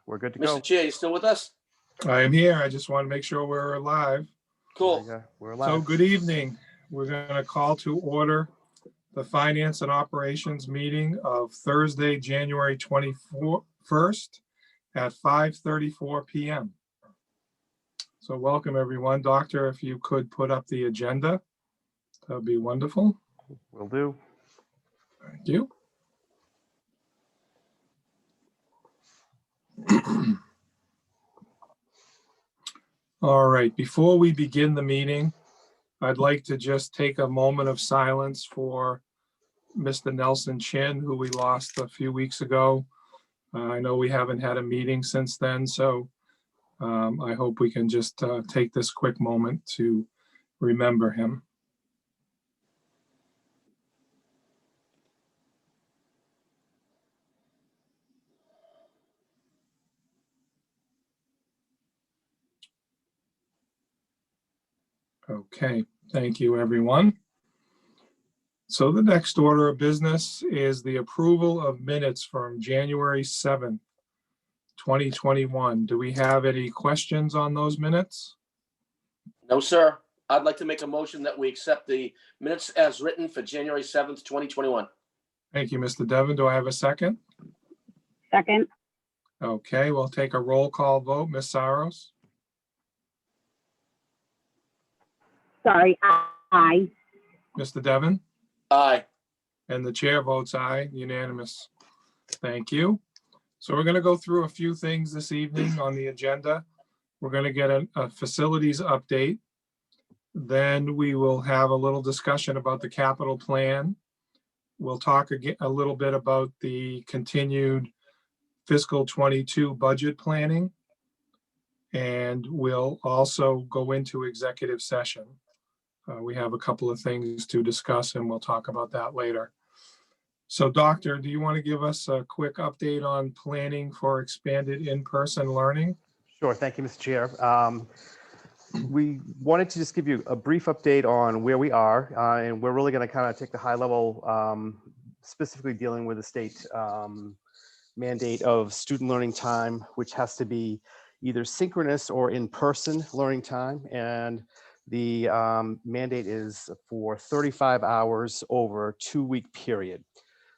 We're good to Mr. go. Chair, you still with us? I am here. I just want to make sure we're live. Cool. We're So live. good evening. We're going to call to order the Finance and Operations meeting of Thursday, January 21st at 5:34 p.m. So welcome, everyone. Doctor, if you could put up the agenda, that would be wonderful. Will do. Thank you. All right, before we begin the meeting, I'd like to just take a moment of silence for Mr. Nelson Chin, who we lost a few weeks ago. I know we haven't had a meeting since then, so I hope we can just take this quick moment to remember him. Okay, thank you, everyone. So the next order of business is the approval of minutes from January 7th, 2021. Do we have any questions on those minutes? No, sir. I'd like to make a motion that we accept the minutes as written for January 7th, 2021. Thank you, Mr. Devon. Do I have a second? Second, Okay, we'll take a roll call vote. Ms. Saros? sorry, aye. Mr. Devon? Aye. And the chair votes aye, unanimous. Thank you. So we're going to go through a few things this evening on the agenda. We're going to get a facilities update. Then we will have a little discussion about the capital plan. We'll talk again a little bit about the continued fiscal 22 budget planning. And we'll also go into executive session. We have a couple of things to discuss and we'll talk about that later. So Doctor, do you want to give us a quick update on planning for expanded in-person learning? Sure. Thank you, Mr. Chair. We wanted to just give you a brief update on where we are, and we're really going to kind of take the high level, specifically dealing with the state mandate of student learning time, which has to be either synchronous or in-person learning time. And the mandate is for 35 hours over a 2-week period.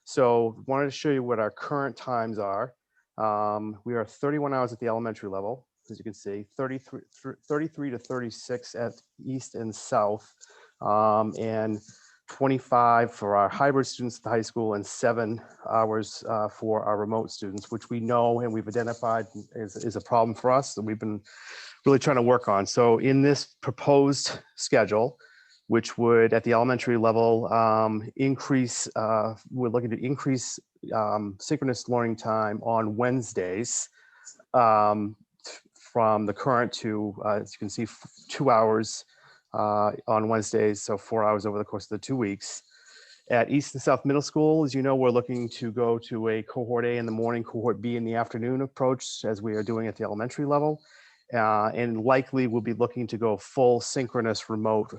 So wanted to show you what our current times are. We are 31 hours at the elementary level, as you can see, 33 to 36 at East and South, and 25 for our hybrid students at the high school, and 7 hours for our remote students, which we know and we've identified is a problem for us that we've been really trying to work on. So in this proposed schedule, which would at the elementary level increase, we're looking to increase synchronous learning time on Wednesdays from the current to, as you can see, 2 hours on Wednesdays, so 4 hours over the course of the 2 weeks. At East and South Middle School, as you know, we're looking to go to a cohort A in the morning, cohort B in the afternoon approach, as we are doing at the elementary level. And likely we'll be looking to go full synchronous remote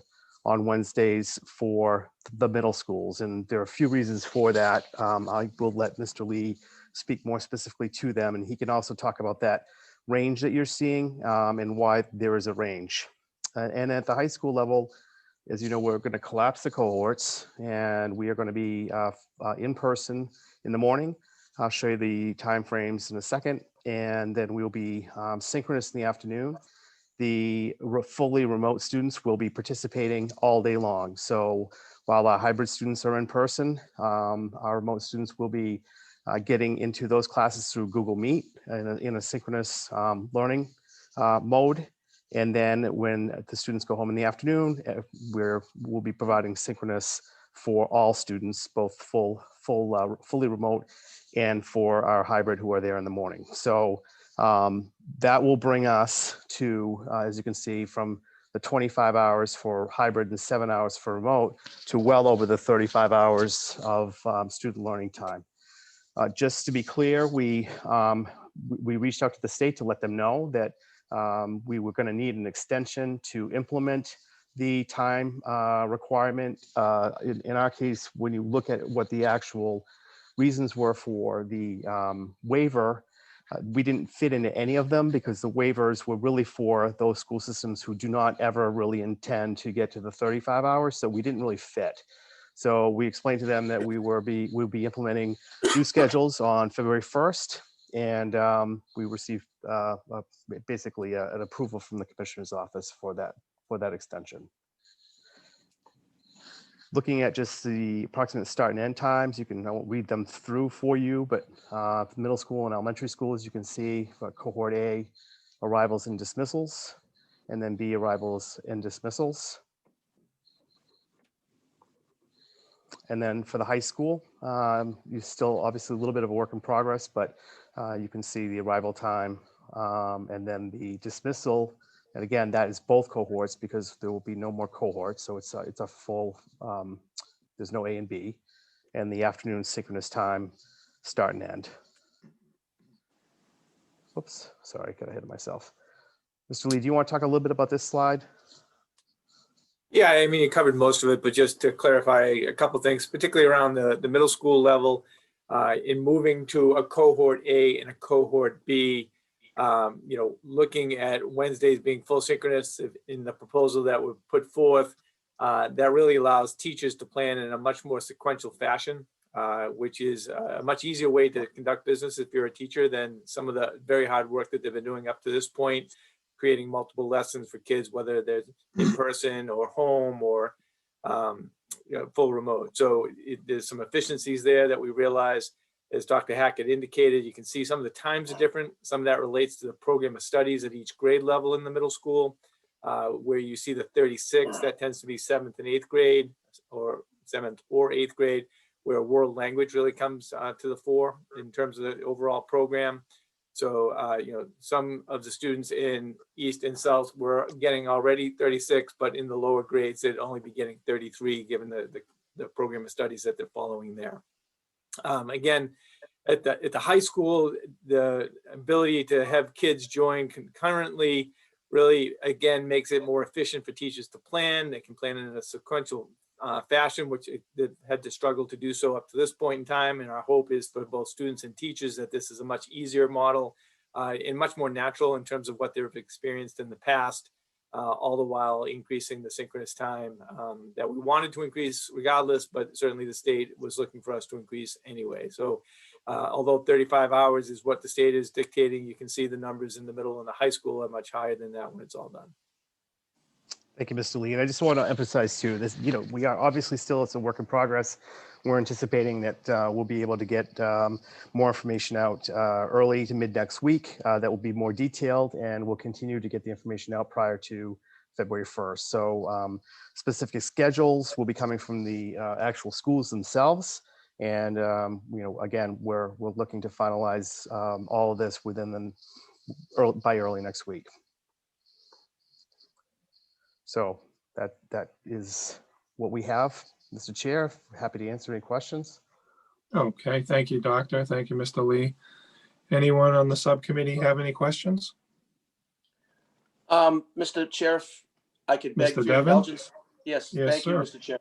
on Wednesdays for the middle schools. And there are a few reasons for that. I will let Mr. Lee speak more specifically to them, and he can also talk about that range that you're seeing and why there is a range. And at the high school level, as you know, we're going to collapse the cohorts, and we are going to be in person in the morning. I'll show you the time frames in a second, and then we'll be synchronous in the afternoon. The fully remote students will be participating all day long. So while our hybrid students are in person, our remote students will be getting into those classes through Google Meet in a synchronous learning mode. And then when the students go home in the afternoon, we'll be providing synchronous for all students, both fully remote and for our hybrid who are there in the morning. So that will bring us to, as you can see, from the 25 hours for hybrid and 7 hours for remote to well over the 35 hours of student learning time. Just to be clear, we reached out to the state to let them know that we were going to need an extension to implement the time requirement. In our case, when you look at what the actual reasons were for the waiver We didn't fit into any of them because the waivers were really for those school systems who do not ever really intend to get to the 35 hours. So we didn't really fit. So we explained to them that we'll be implementing new schedules on February 1st. And we received basically an approval from the commissioner's office for that extension. Looking at just the approximate start and end times, I won't read them through for you, but middle school and elementary schools, you can see cohort A, arrivals and dismissals, and then B, arrivals and dismissals. And then for the high school, you still obviously a little bit of a work in progress, but you can see the arrival time and then the dismissal. And again, that is both cohorts because there will be no more cohorts. So it's a full, there's no A and B. And the afternoon synchronous time, start and end. Oops, sorry, got ahead of myself. Mr. Lee, do you want to talk a little bit about this slide? Yeah, I mean, you covered most of it, but just to clarify a couple things, particularly around the middle school level, in moving to a cohort A and a cohort B, looking at Wednesdays being full synchronous in the proposal that we put forth, that really allows teachers to plan in a much more sequential fashion, which is a much easier way to conduct business if you're a teacher than some of the very hard work that they've been doing up to this point, creating multiple lessons for kids, whether they're in person or home or full remote. So there's some efficiencies there that we realize. As Dr. Hackett indicated, you can see some of the times are different. Some of that relates to the program of studies at each grade level in the middle school, where you see the 36, that tends to be 7th and 8th grade, or 7th or 8th grade, where world language really comes to the fore in terms of the overall program. So, some of the students in East and South were getting already 36, but in the lower grades, they'd only be getting 33, given the program of studies that they're following there. Again, at the high school, the ability to have kids join concurrently really, again, makes it more efficient for teachers to plan. They can plan in a sequential fashion, which they had to struggle to do so up to this point in time. And our hope is for both students and teachers that this is a much easier model and much more natural in terms of what they've experienced in the past, all the while increasing the synchronous time that we wanted to increase regardless, but certainly the state was looking for us to increase anyway. So although 35 hours is what the state is dictating, you can see the numbers in the middle and the high school are much higher than that when it's all done. Thank you, Mr. Lee. And I just want to emphasize too, this, we are obviously still, it's a work in progress. We're anticipating that we'll be able to get more information out early to mid next week that will be more detailed, and we'll continue to get the information out prior to February 1st. So specific schedules will be coming from the actual schools themselves. And, again, we're looking to finalize all of this within by early next week. So that is what we have. Mr. Chair, happy to answer any questions. Okay, thank you, Doctor. Thank you, Mr. Lee. Anyone on the subcommittee have any questions? Mr. Chair, if I could beg Mr. for your Devon? indulgence. Yes, thank you, sir. Mr. Chair.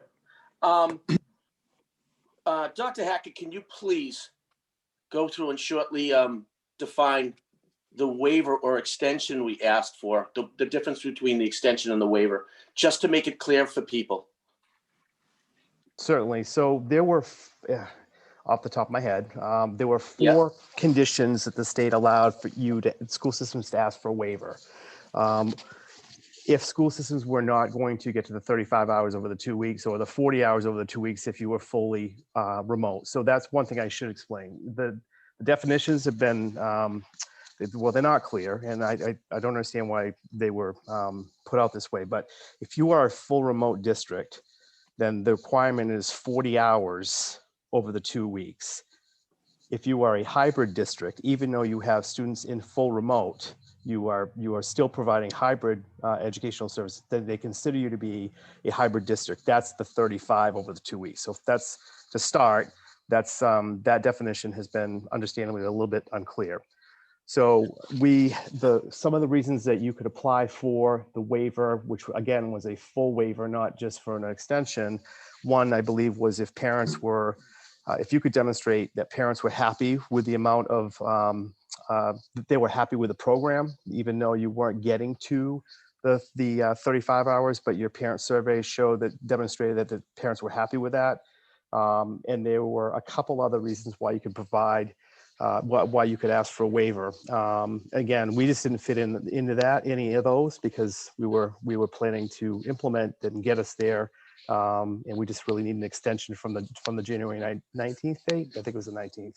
Dr. Hackett, can you please go through and shortly define the waiver or extension we asked for, the difference between the extension and the waiver, just to make it clear for people? Certainly. So there were, off the top of my head, there were four conditions that the state allowed for school systems to ask for a waiver. If school systems were not going to get to the 35 hours over the 2 weeks or the 40 hours over the 2 weeks if you were fully remote. So that's one thing I should explain. The definitions have been, well, they're not clear, and I don't understand why they were put out this way. But if you are a full remote district, then the requirement is 40 hours over the 2 weeks. If you are a hybrid district, even though you have students in full remote, you are still providing hybrid educational services, then they consider you to be a hybrid district. That's the 35 over the 2 weeks. So if that's to start, that's that definition has been understandably a little bit unclear. So some of the reasons that you could apply for the waiver, which again was a full waiver, not just for an extension. One, I believe, was if parents were, if you could demonstrate that parents were happy with the amount of they were happy with the program, even though you weren't getting to the 35 hours, but your parent survey demonstrated that the parents were happy with that. And there were a couple other reasons why you could provide, why you could ask for a waiver. Again, we just didn't fit into any of those, because we were planning to implement and get us there. And we just really need an extension from the January 19th date. I think it was the 19th.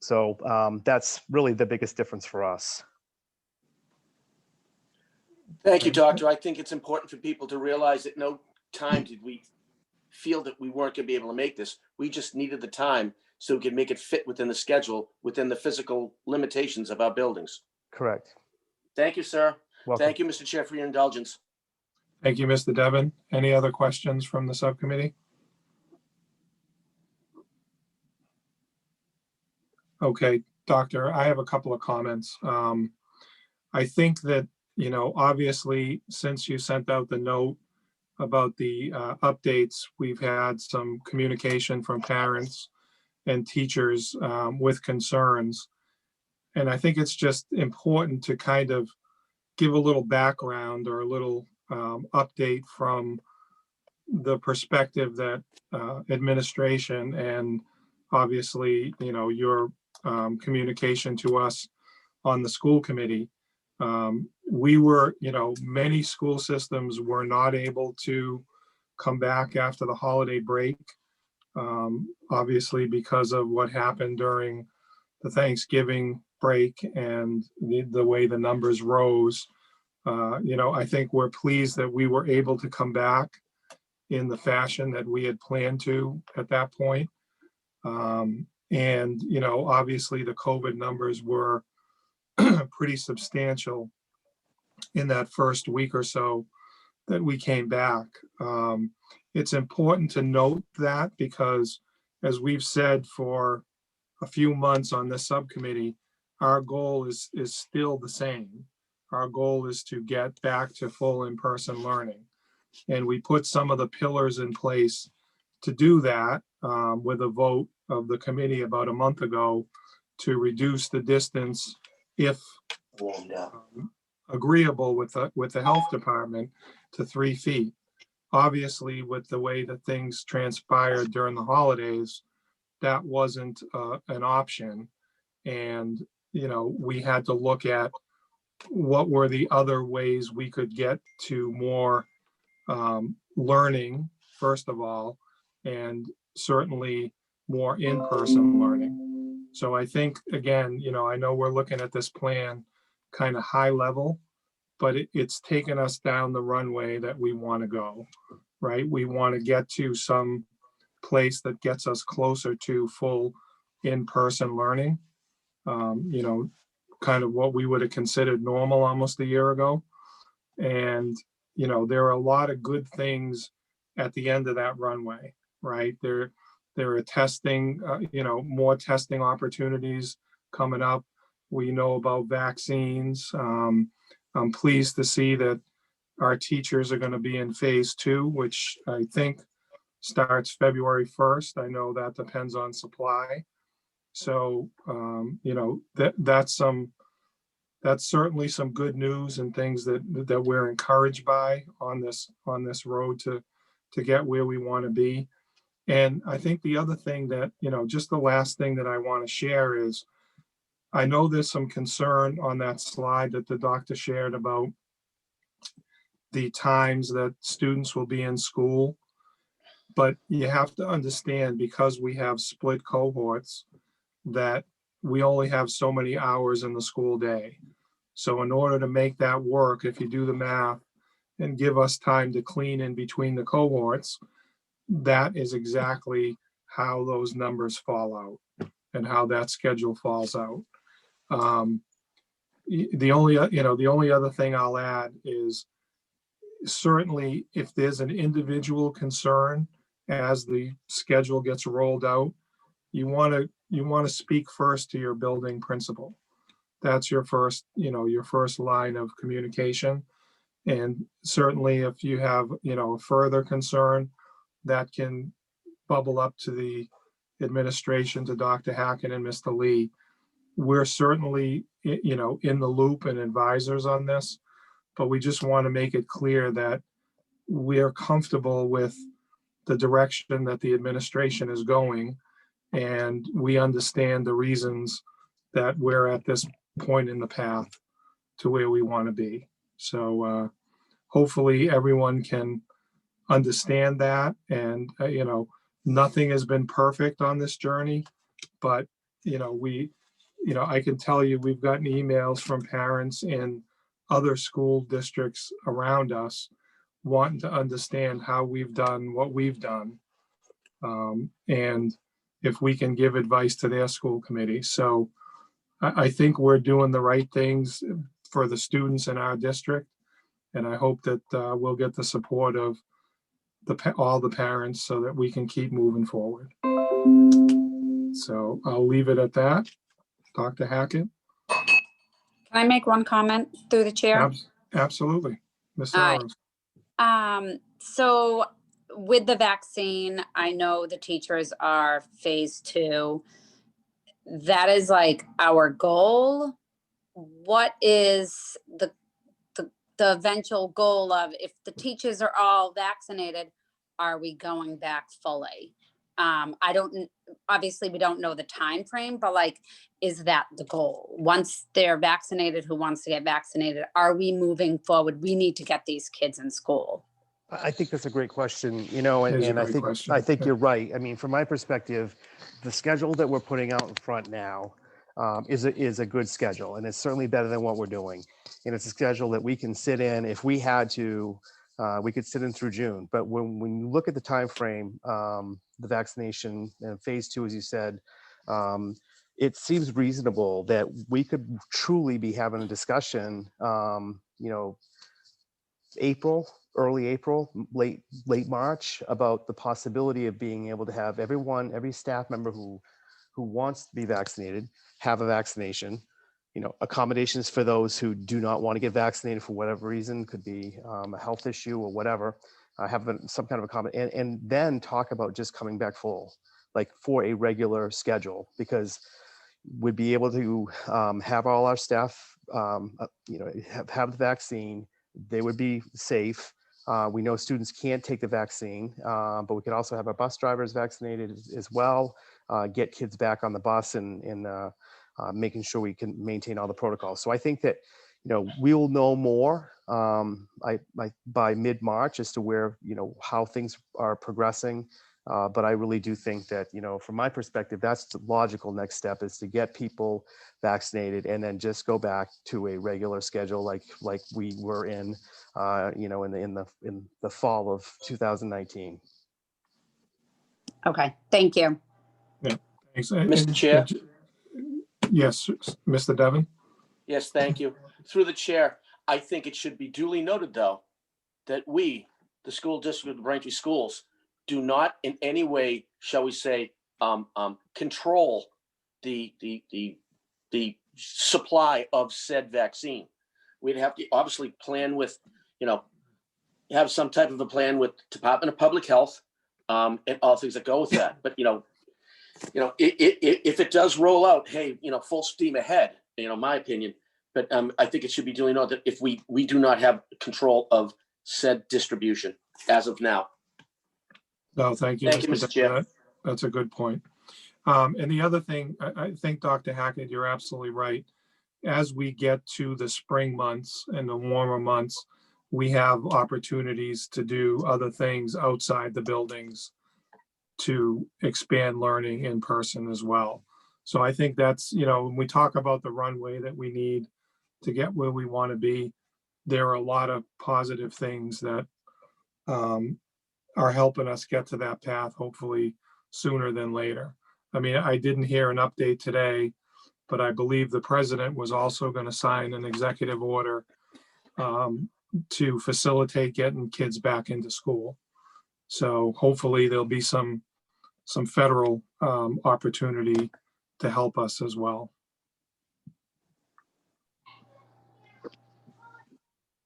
So that's really the biggest difference for us. Thank you, Doctor. I think it's important for people to realize that no time did we feel that we weren't going to be able to make this. We just needed the time so we could make it fit within the schedule, within the physical limitations of our buildings. Correct. Thank you, sir. Welcome. Thank you, Mr. Chair, for your indulgence. Thank you, Mr. Devon. Any other questions from the subcommittee? Okay, Doctor, I have a couple of comments. I think that, obviously, since you sent out the note about the updates, we've had some communication from parents and teachers with concerns. And I think it's just important to kind of give a little background or a little update from the perspective that administration and obviously, your communication to us on the school committee. We were, many school systems were not able to come back after the holiday break, obviously because of what happened during the Thanksgiving break and the way the numbers rose. I think we're pleased that we were able to come back in the fashion that we had planned to at that point. And, obviously the COVID numbers were pretty substantial in that first week or so that we came back. It's important to note that because, as we've said for a few months on this subcommittee, our goal is still the same. Our goal is to get back to full in-person learning. And we put some of the pillars in place to do that with a vote of the committee about a month ago to reduce the distance if agreeable with the health department to 3 feet. Obviously, with the way that things transpired during the holidays, that wasn't an option. And, we had to look at what were the other ways we could get to more learning, first of all, and certainly more in-person learning. So I think, again, I know we're looking at this plan kind of high level, but it's taken us down the runway that we want to go, right? We want to get to some place that gets us closer to full in-person learning, kind of what we would have considered normal almost a year ago. And, there are a lot of good things at the end of that runway, right? There are testing, more testing opportunities coming up. We know about vaccines. I'm pleased to see that our teachers are going to be in phase 2, which I think starts February 1st. I know that depends on supply. So, that's certainly some good news and things that we're encouraged by on this road to get where we want to be. And I think the other thing that, just the last thing that I want to share is, I know there's some concern on that slide that the doctor shared about the times that students will be in school. But you have to understand, because we have split cohorts, that we only have so many hours in the school day. So in order to make that work, if you do the math and give us time to clean in between the cohorts, that is exactly how those numbers fall out and how that schedule falls out. The only other thing I'll add is, certainly if there's an individual concern as the schedule gets rolled out, you want to speak first to your building principal. That's your first line of communication. And certainly if you have, a further concern, that can bubble up to the administration, to Dr. Hackett and Mr. Lee. we're certainly, in the loop and advisors on this, but we just want to make it clear that we're comfortable with the direction that the administration is going. And we understand the reasons that we're at this point in the path to where we want to be. So hopefully everyone can understand that. And, nothing has been perfect on this journey, but, I can tell you, we've gotten emails from parents in other school districts around us wanting to understand how we've done what we've done. And if we can give advice to their school committee. So I think we're doing the right things for the students in our district. And I hope that we'll get the support of all the parents so that we can keep moving forward. So I'll leave it at that. Dr. Hackett? Can I make one comment through the chair? Absolutely. Ms. All right. Saros. So with the vaccine, I know the teachers are phase 2. That is like our goal. What is the eventual goal of, if the teachers are all vaccinated, are we going back fully? Obviously we don't know the time frame, but like, is that the goal? Once they're vaccinated, who wants to get vaccinated, are we moving forward? We need to get these kids in school. I think that's a great question, It is a and I great think question. I think Yeah. you're right. I mean, from my perspective, the schedule that we're putting out in front now is a good schedule, and it's certainly better than what we're doing. And it's a schedule that we can sit in if we had to. We could sit in through June, but when you look at the time frame, the vaccination and phase 2, as you said, it seems reasonable that we could truly be having a discussion. Early April, late March, about the possibility of being able to have every staff member who wants to be vaccinated have a vaccination. Accommodations for those who do not want to get vaccinated for whatever reason, could be a health issue or whatever, have some kind of accommodation, and then talk about just coming back full, like for a regular schedule, because we'd be able to have all our staff, have the vaccine. They would be safe. We know students can't take the vaccine, but we could also have our bus drivers vaccinated as well, get kids back on the bus and making sure we can maintain all the protocols. So I think that, we'll know more by mid-March as to where, how things are progressing. But I really do think that, from my perspective, that's the logical next step, is to get people vaccinated and then just go back to a regular schedule like we were in the fall of 2019. Okay, thank you. Thanks. Mr. Chair? Yes, Mr. Devon? Yes, thank you. Through the chair, I think it should be duly noted, though, that we, the school district of Braintree Schools, do not in any way, shall we say, control the supply of said vaccine. We'd have to obviously plan with, have some type of a plan with Department of Public Health, and all things that go with that. But if it does roll out, hey, full steam ahead, my opinion. But I think it should be duly noted that if we do not have control of said distribution as of now. No, thank you. Thank you, Mr. Chair. That's a good point. And the other thing, I think, Dr. Hackett, you're absolutely right. As we get to the spring months and the warmer months, we have opportunities to do other things outside the buildings to expand learning in person as well. So I think that's, when we talk about the runway that we need to get where we want to be, there are a lot of positive things that are helping us get to that path, hopefully sooner than later. I mean, I didn't hear an update today, but I believe the president was also going to sign an executive order to facilitate getting kids back into school. So hopefully there'll be some federal opportunity to help us as well.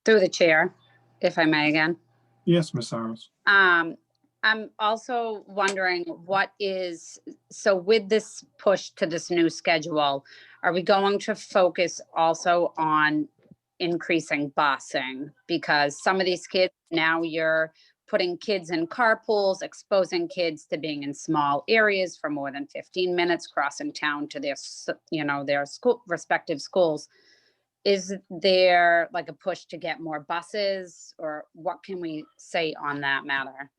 Through the chair, if I may again. Yes, Ms. Saros. I'm also wondering so with this push to this new schedule, Are we going to focus also on increasing busing? Because some of these kids, now you're putting kids in carpools, exposing kids to being in small areas for more than 15 minutes, crossing town to their, their school, respective schools. Is there like a push to get more buses, or what can we say on that matter?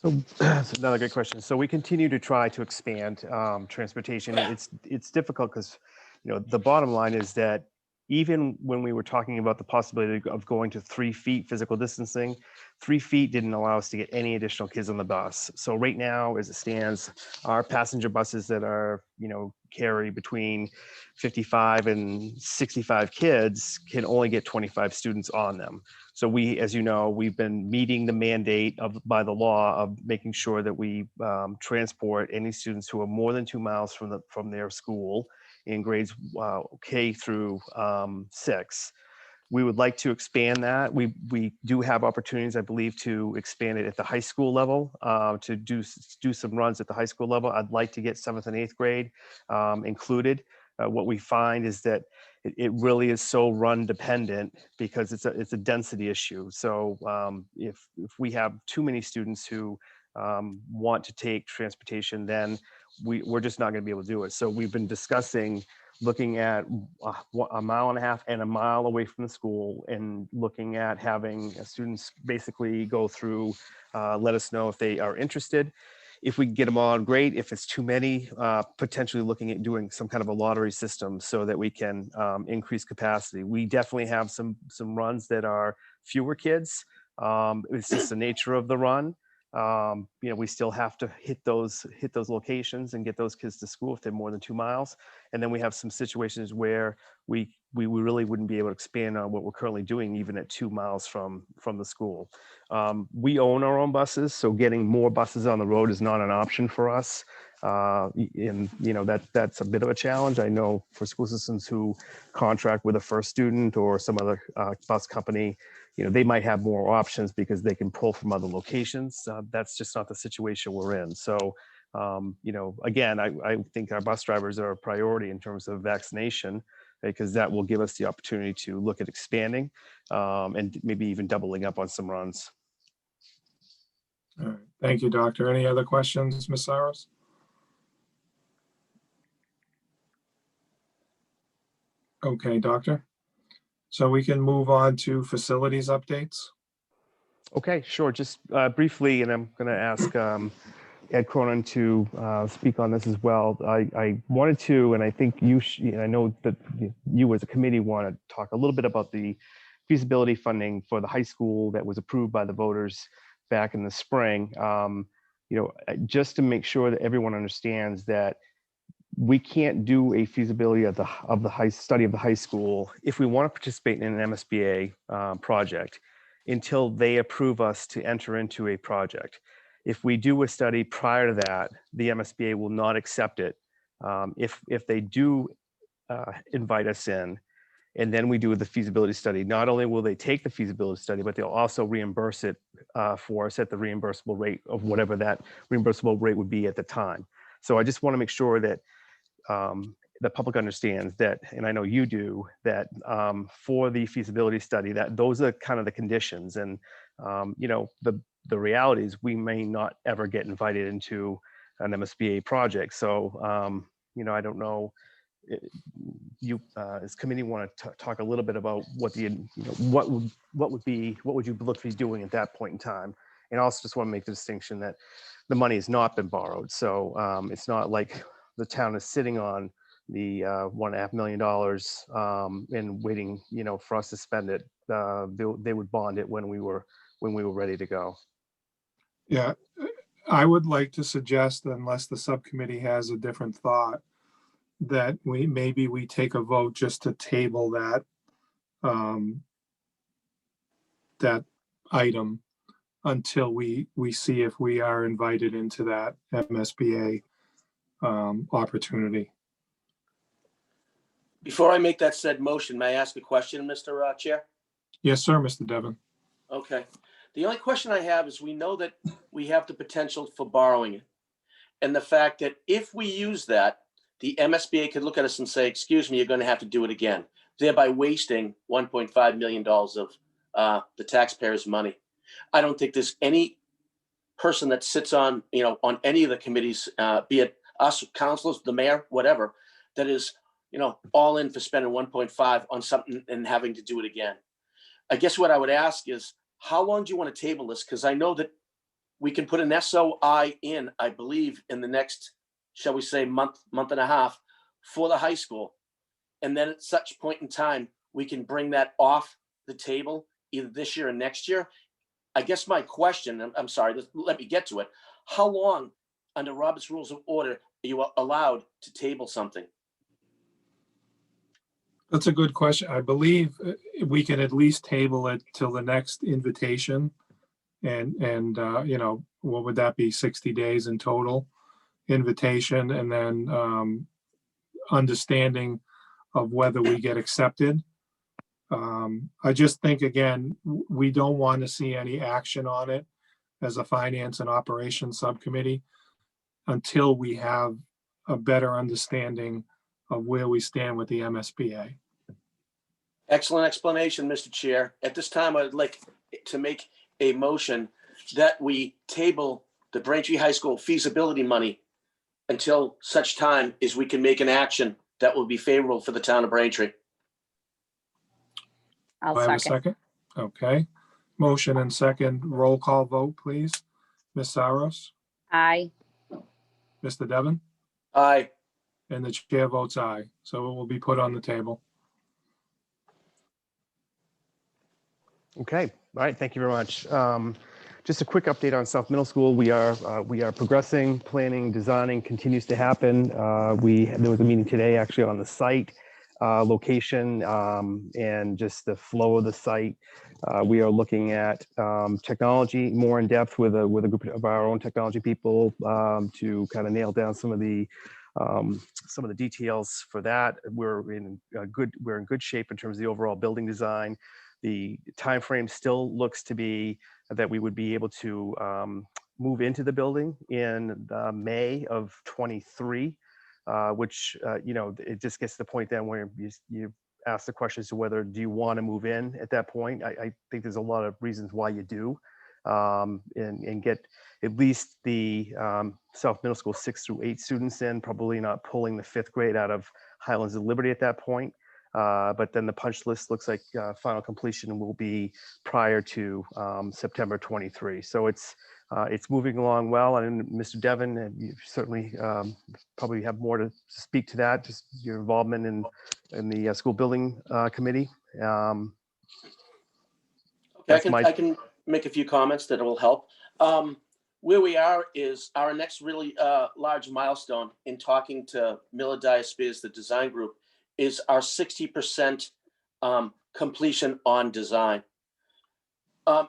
So that's another good question. So we continue to try to expand transportation. It's difficult because, the bottom line is that even when we were talking about the possibility of going to 3 feet physical distancing, 3 feet didn't allow us to get any additional kids on the bus. So right now, as it stands, our passenger buses that are, carry between 55 and 65 kids can only get 25 students on them. So we, as you know, we've been meeting the mandate by the law of making sure that we transport any students who are more than 2 miles from their school in grades K through 6. We would like to expand that. We do have opportunities, I believe, to expand it at the high school level, to do some runs at the high school level. I'd like to get 7th and 8th grade included. What we find is that it really is so run dependent because it's a density issue. So if we have too many students who want to take transportation, then we're just not going to be able to do it. So we've been discussing looking at a mile and a half and a mile away from the school, and looking at having students basically go through, let us know if they are interested. If we can get them on, great. If it's too many, potentially looking at doing some kind of a lottery system so that we can increase capacity. We definitely have some runs that are fewer kids. It's just the nature of the run. We still have to hit those locations and get those kids to school if they're more than 2 miles. And then we have some situations where we really wouldn't be able to expand on what we're currently doing, even at 2 miles from the school. We own our own buses, so getting more buses on the road is not an option for us. And that's a bit of a challenge. I know for school systems who contract with a First Student or some other bus company, they might have more options because they can pull from other locations. That's just not the situation we're in. So, again, I think our bus drivers are a priority in terms of vaccination, because that will give us the opportunity to look at expanding and maybe even doubling up on some runs. All right. Thank you, Doctor. Any other questions, Ms. Saros? Okay, Doctor. So we can move on to facilities updates. Okay, sure. Just briefly, and I'm going to ask Ed Cronin to speak on this as well. I wanted to, and I think I know that you as a committee want to talk a little bit about the feasibility funding for the high school that was approved by the voters back in the spring. Just to make sure that everyone understands that we can't do a feasibility of the study of the high school if we want to participate in an MSBA project until they approve us to enter into a project. If we do a study prior to that, the MSBA will not accept it. If they do invite us in, and then we do the feasibility study, not only will they take the feasibility study, but they'll also reimburse it for us at the reimbursable rate of whatever that reimbursable rate would be at the time. So I just want to make sure that the public understands that, and I know you do, that for the feasibility study, that those are kind of the conditions. And the reality is we may not ever get invited into an MSBA project. So I don't know. You as committee want to talk a little bit about what what would you look to be doing at that point in time, and also just want to make the distinction that the money has not been borrowed, so it's not like the town is sitting on the $1.5 million and waiting for us to spend it. They would bond it when we were ready to go. Yeah, I would like to suggest, unless the subcommittee has a different thought, that we take a vote just to table that that item until we see if we are invited into that MSBA opportunity. Before I make that said motion, may I ask a question, Mr. Chair? Yes, sir, Mr. Devon. Okay. The only question I have is, we know that we have the potential for borrowing it, and the fact that if we use that, the MSBA could look at us and say, excuse me, you're going to have to do it again, thereby wasting $1.5 million of the taxpayers' money. I don't think there's any person that sits on, on any of the committees, be it us, councilors, the mayor, whatever, that is, all in for spending 1.5 on something and having to do it again. I guess what I would ask is, how long do you want to table this? Because I know that we can put an SOI in, I believe, in the next, shall we say, month and a half for the high school. And then at such point in time, we can bring that off the table either this year or next year. I guess my question, I'm sorry, let me get to it. How long under Robert's Rules of Order are you allowed to table something? That's a good question. I believe we can at least table it till the next invitation. And what would that be? 60 days in total invitation, and then understanding of whether we get accepted. I just think, again, we don't want to see any action on it as a finance and operations subcommittee until we have a better understanding of where we stand with the MSBA. Excellent explanation, Mr. Chair. At this time, I'd like to make a motion that we table the Braintree High School feasibility money until such time as we can make an action that will be favorable for the town of Braintree. I'll Do I have a second. second? Okay. Motion and second. Roll call vote, please. Ms. Saros, Aye. Mr. Devon, Aye. and the chair votes aye. So it will be put on the table. Okay, all right, thank you very much. Just a quick update on South Middle School. We are progressing, planning, designing continues to happen. There was a meeting today actually on the site, location, and just the flow of the site. We are looking at technology more in depth with a group of our own technology people to kind of nail down some of the details for that. We're in good shape in terms of the overall building design. The timeframe still looks to be that we would be able to move into the building in May of 23, which, it just gets to the point then where you ask the question as to whether do you want to move in at that point. I think there's a lot of reasons why you do, and get at least the South Middle School 6 through 8 students in, probably not pulling the 5th grade out of Highlands of Liberty at that point. But then the punch list looks like final completion will be prior to September 23. So it's moving along well. And Mr. Devon, you certainly probably have more to speak to that, just your involvement in the school building committee. Okay, I can make a few comments that will help. Where we are is our next really large milestone in talking to Miller Spears, the design group, is our 60% completion on design.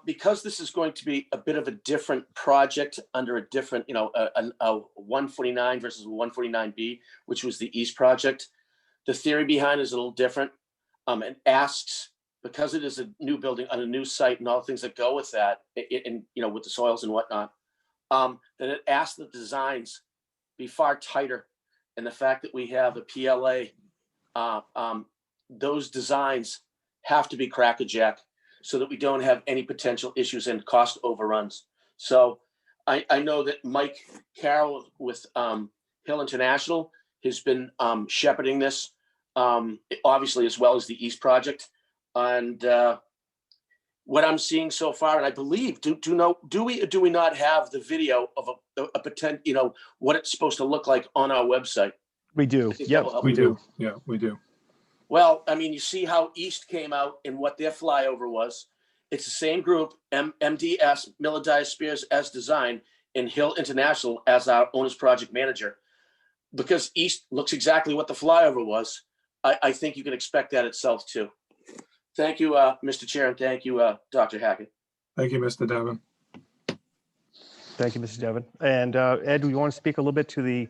Because this is going to be a bit of a different project under a different, a 149 versus 149B, which was the East project. The theory behind it is a little different. It asks, because it is a new building on a new site and all the things that go with that, and with the soils and whatnot, then it asks the designs be far tighter. And the fact that we have a PLA, those designs have to be crackerjack so that we don't have any potential issues and cost overruns. So I know that Mike Carroll with Hill International has been shepherding this, obviously, as well as the East project. And what I'm seeing so far, and I believe, do we or do we not have the video of a potential, what it's supposed to look like on our website? We do. Yep, We do. Yeah, we do. Well, I mean, you see how East came out and what their flyover was. It's the same group, MDS, Miller Spears as design, and Hill International as our owner's project manager. Because East looks exactly what the flyover was, I think you can expect that itself too. Thank you, Mr. Chair, and thank you, Dr. Hackett. Thank you, Mr. Devon. Thank you, Mr. Devon. And Ed, do you want to speak a little bit to the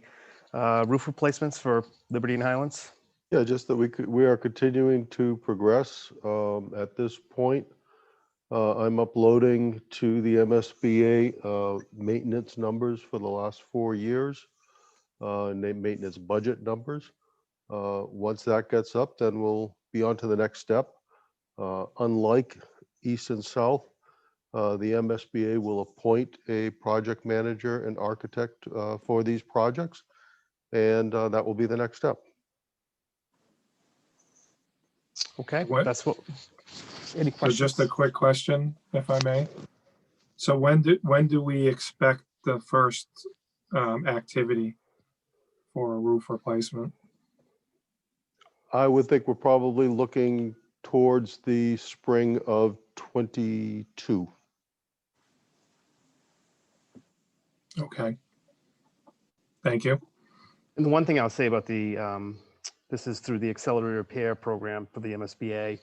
roof replacements for Liberty and Highlands? Yeah, just that we are continuing to progress. At this point, I'm uploading to the MSBA maintenance numbers for the last 4 years. maintenance budget numbers. Once that gets up, then we'll be on to the next step. Unlike East and South, the MSBA will appoint a project manager and architect for these projects, and that will be the next step. Okay, What- that's what, any So questions? just a quick question, if I may. So when do we expect the first activity for a roof replacement? I would think we're probably looking towards the spring of 22. Okay. Thank you. And the one thing I'll say about the, this is through the accelerated repair program for the MSBA.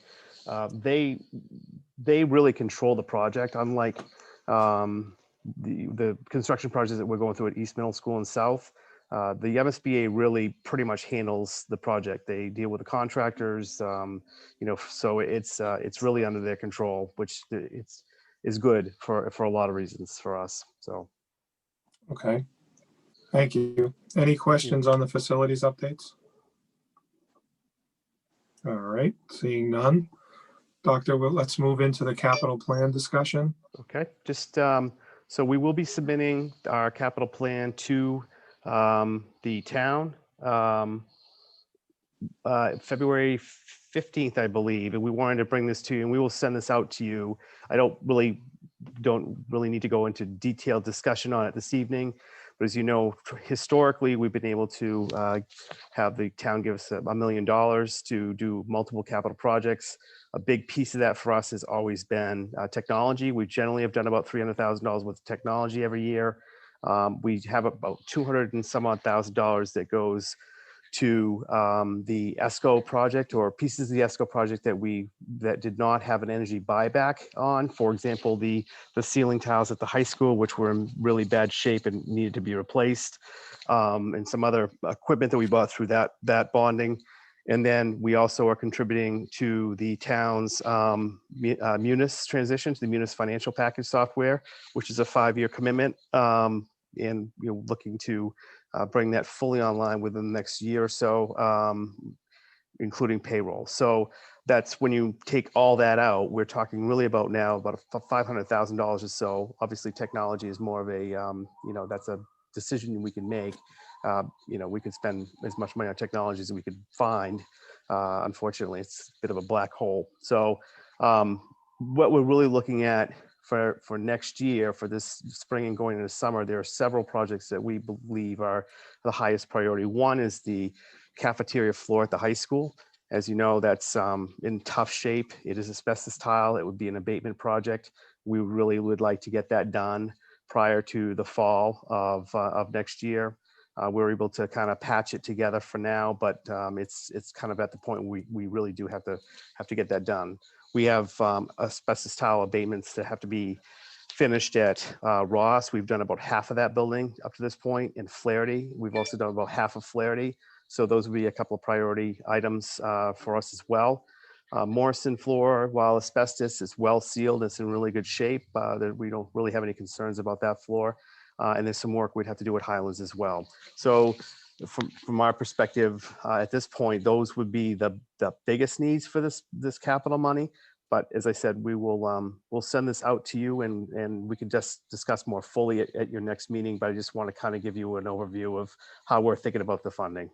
They really control the project, unlike the construction projects that we're going through at East Middle School and South. The MSBA really pretty much handles the project. They deal with the contractors, so it's really under their control, which is good for a lot of reasons for us. So. Okay. Thank you. Any questions on the facilities updates? All right, seeing none. Doctor, let's move into the capital plan discussion. Okay, just so we will be submitting our capital plan to the town February 15th, I believe, and we wanted to bring this to you, and we will send this out to you. I don't really need to go into detailed discussion on it this evening, but as you know, historically, we've been able to have the town give us $1 million to do multiple capital projects. A big piece of that for us has always been technology. We generally have done about $300,000 worth of technology every year. We have about 200 and some odd $1,000 that goes to the ESCO project, or pieces of the ESCO project that did not have an energy buyback on. For example, the ceiling tiles at the high school, which were in really bad shape and needed to be replaced, and some other equipment that we bought through that bonding. And then we also are contributing to the town's Munis transition to the Munis financial package software, which is a 5-year commitment, and looking to bring that fully online within the next year or so, including payroll. So that's when you take all that out, we're talking really about now about $500,000 or so. Obviously, technology is more of a, that's a decision we can make. We could spend as much money on technology as we could find. Unfortunately, it's a bit of a black hole. So what we're really looking at for next year, for this spring and going into summer, there are several projects that we believe are the highest priority. One is the cafeteria floor at the high school. As you know, that's in tough shape. It is asbestos tile. It would be an abatement project. We really would like to get that done prior to the fall of next year. We're able to kind of patch it together for now, but it's kind of at the point we really do have to get that done. We have asbestos tile abatements that have to be finished at Ross. We've done about half of that building up to this point. In Flaherty, we've also done about half of Flaherty. So those would be a couple of priority items for us as well. Morrison floor, while asbestos is well sealed, it's in really good shape. We don't really have any concerns about that floor. And there's some work we'd have to do at Highlands as well. So from our perspective, at this point, those would be the biggest needs for this capital money. But as I said, we'll send this out to you, and we can just discuss more fully at your next meeting. But I just want to kind of give you an overview of how we're thinking about the funding.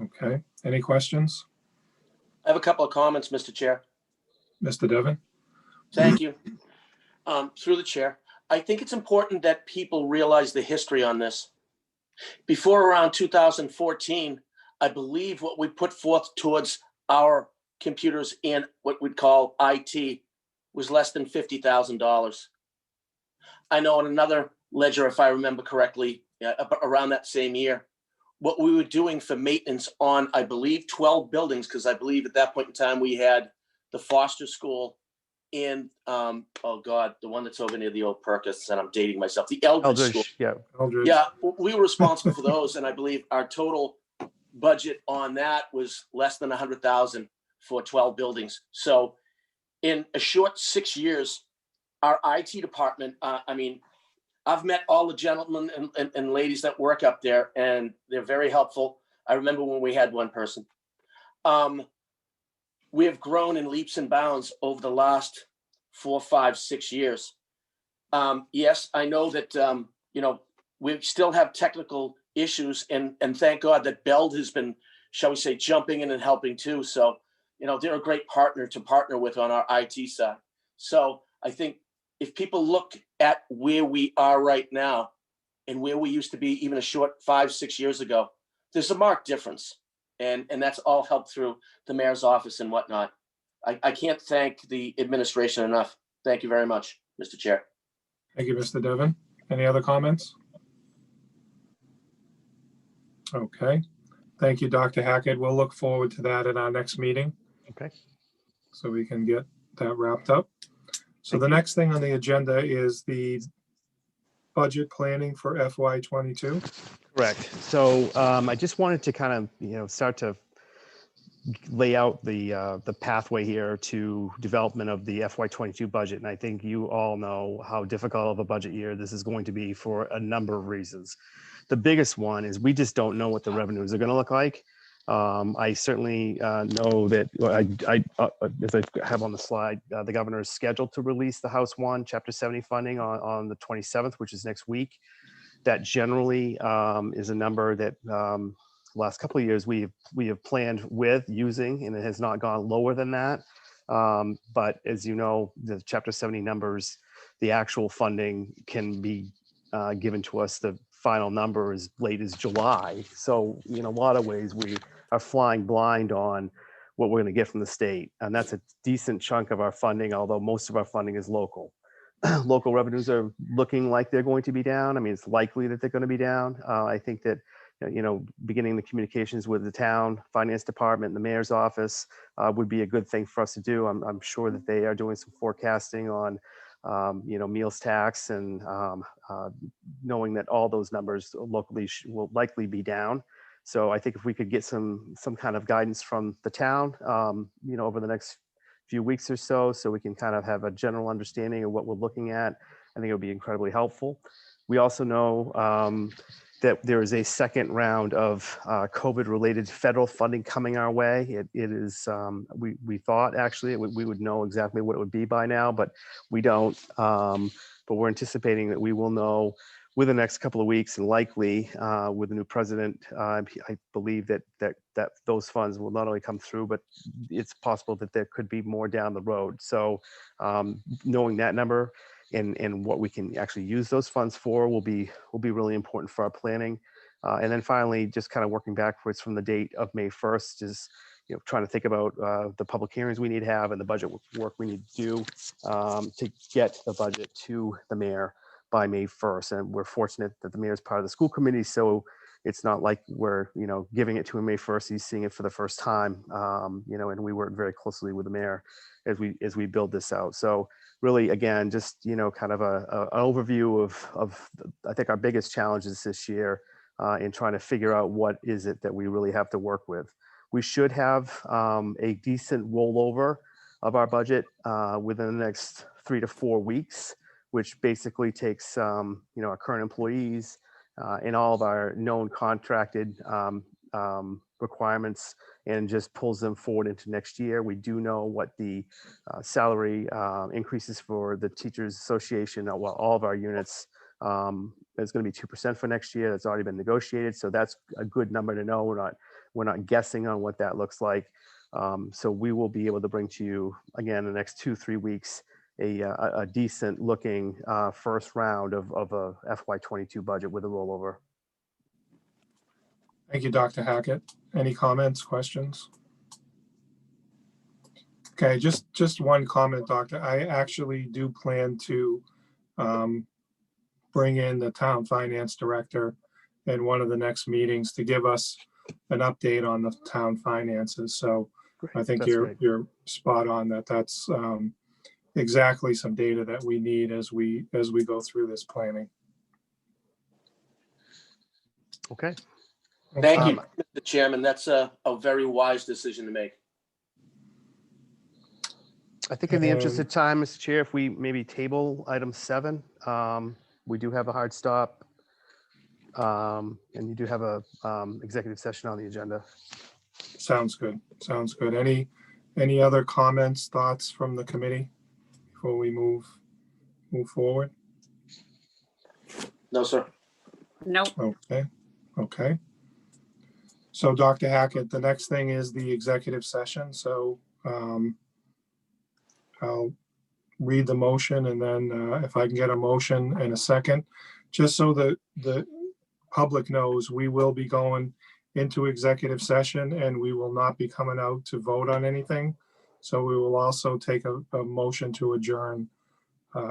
Okay. Any questions? I have a couple of comments, Mr. Chair. Mr. Devon? Thank you. Through the chair, I think it's important that people realize the history on this. Before around 2014, I believe what we put forth towards our computers and what we'd call IT was less than $50,000. I know in another ledger, if I remember correctly, around that same year, what we were doing for maintenance on, I believe, 12 buildings, because I believe at that point in time we had the Foster School and, oh God, the one that's over near the old Perkins, and I'm dating myself, the Eldridge School. Yeah. Eldridge. Yeah, we were responsible for those, and I believe our total budget on that was less than 100,000 for 12 buildings. So in a short 6 years, our IT department, I've met all the gentlemen and ladies that work up there, and they're very helpful. I remember when we had one person. We have grown in leaps and bounds over the last 4, 5, 6 years. Yes, I know that, we still have technical issues, and thank God that Beld has been, shall we say, jumping in and helping too. So, they're a great partner to partner with on our IT side. So I think if people look at where we are right now and where we used to be even a short 5, 6 years ago, there's a marked difference. And that's all helped through the mayor's office and whatnot. I can't thank the administration enough. Thank you very much, Mr. Chair. Thank you, Mr. Devon. Any other comments? Okay. Thank you, Dr. Hackett. We'll look forward to that at our next meeting. Okay. So we can get that wrapped up. So the next thing on the agenda is the budget planning for FY22. Correct. So I just wanted to kind of, start to lay out the pathway here to development of the FY22 budget. And I think you all know how difficult of a budget year this is going to be for a number of reasons. The biggest one is we just don't know what the revenues are going to look like. I certainly know that as I have on the slide, the governor is scheduled to release the House 1 Chapter 70 funding on the 27th, which is next week. That generally is a number that last couple of years we have planned with using, and it has not gone lower than that. But as you know, the Chapter 70 numbers, the actual funding can be given to us, the final number as late as July. So in a lot of ways, we are flying blind on what we're going to get from the state. And that's a decent chunk of our funding, although most of our funding is local. Local revenues are looking like they're going to be down. I mean, it's likely that they're going to be down. I think that, beginning the communications with the town finance department and the mayor's office would be a good thing for us to do. I'm sure that they are doing some forecasting on meals tax and knowing that all those numbers locally will likely be down. So I think if we could get some kind of guidance from the town, over the next few weeks or so we can kind of have a general understanding of what we're looking at, I think it would be incredibly helpful. We also know that there is a second round of COVID-related federal funding coming our way. It is, we thought actually we would know exactly what it would be by now, but we don't. But we're anticipating that we will know within the next couple of weeks, and likely with the new president, I believe that those funds will not only come through, but it's possible that there could be more down the road. So knowing that number and what we can actually use those funds for will be really important for our planning. And then finally, just kind of working backwards from the date of May 1st is trying to think about the public hearings we need to have and the budget work we need to do to get the budget to the mayor by May 1st. And we're fortunate that the mayor is part of the school committee, so it's not like we're giving it to him May 1st. He's seeing it for the first time, and we work very closely with the mayor as we build this out. So really, again, just kind of an overview of I think our biggest challenges this year in trying to figure out what is it that we really have to work with. We should have a decent rollover of our budget within the next 3 to 4 weeks, which basically takes our current employees and all of our known contracted requirements and just pulls them forward into next year. We do know what the salary increases for the Teachers Association, well, all of our units, is going to be 2% for next year. That's already been negotiated, so that's a good number to know. We're not guessing on what that looks like. So we will be able to bring to you again the next 2-3 weeks a decent looking first round of a FY22 budget with a rollover. Thank you, Dr. Hackett. Any comments, questions? Okay, just one comment, Doctor. I actually do plan to bring in the town finance director in one of the next meetings to give us an update on the town finances. So Great. I think That's you're great. spot on that. That's exactly some data that we need as we go through this planning. Okay. Thank you, Mr. Chairman. That's a very wise decision to make. I think in the interest of time, Mr. Chair, if we maybe table item 7, we do have a hard stop. And you do have a executive session on the agenda. Sounds good. Sounds good. Any other comments, thoughts from the committee before we move forward? No, sir. Nope. Okay. So Dr. Hackett, the next thing is the executive session. So I'll read the motion, and then if I can get a motion and a second, just so that the public knows, we will be going into executive session and we will not be coming out to vote on anything. So we will also take a motion to adjourn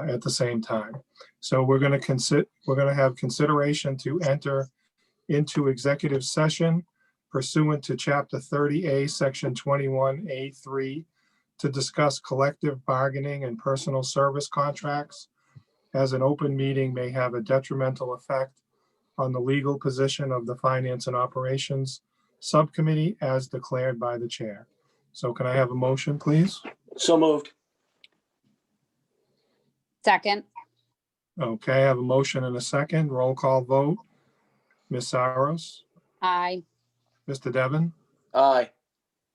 at the same time. So we're going to have consideration to enter into executive session pursuant to Chapter 30A, Section 21A3, to discuss collective bargaining and personal service contracts, as an open meeting may have a detrimental effect on the legal position of the Finance and Operations Subcommittee as declared by the chair. So can I have a motion, please? So moved. Second. Okay, I have a motion and a second. Roll call vote. Ms. Saros, Aye. Mr. Devon, Aye.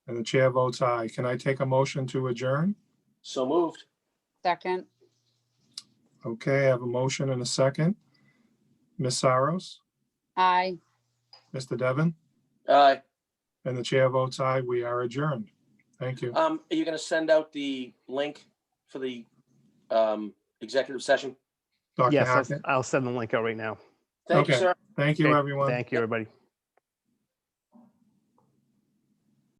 and the chair votes aye. Can I take a motion to adjourn? So moved. Second. Okay, I have a motion and a second. Ms. Saros, Aye. Mr. Devon, Aye. and the chair votes aye. We are adjourned. Thank you. Are you gonna send out the link for the executive session? Dr. Yes, Hackett. I'll send the link out right now. Thank you, Okay. sir. Thank you, Okay, everyone. Thank you, everybody.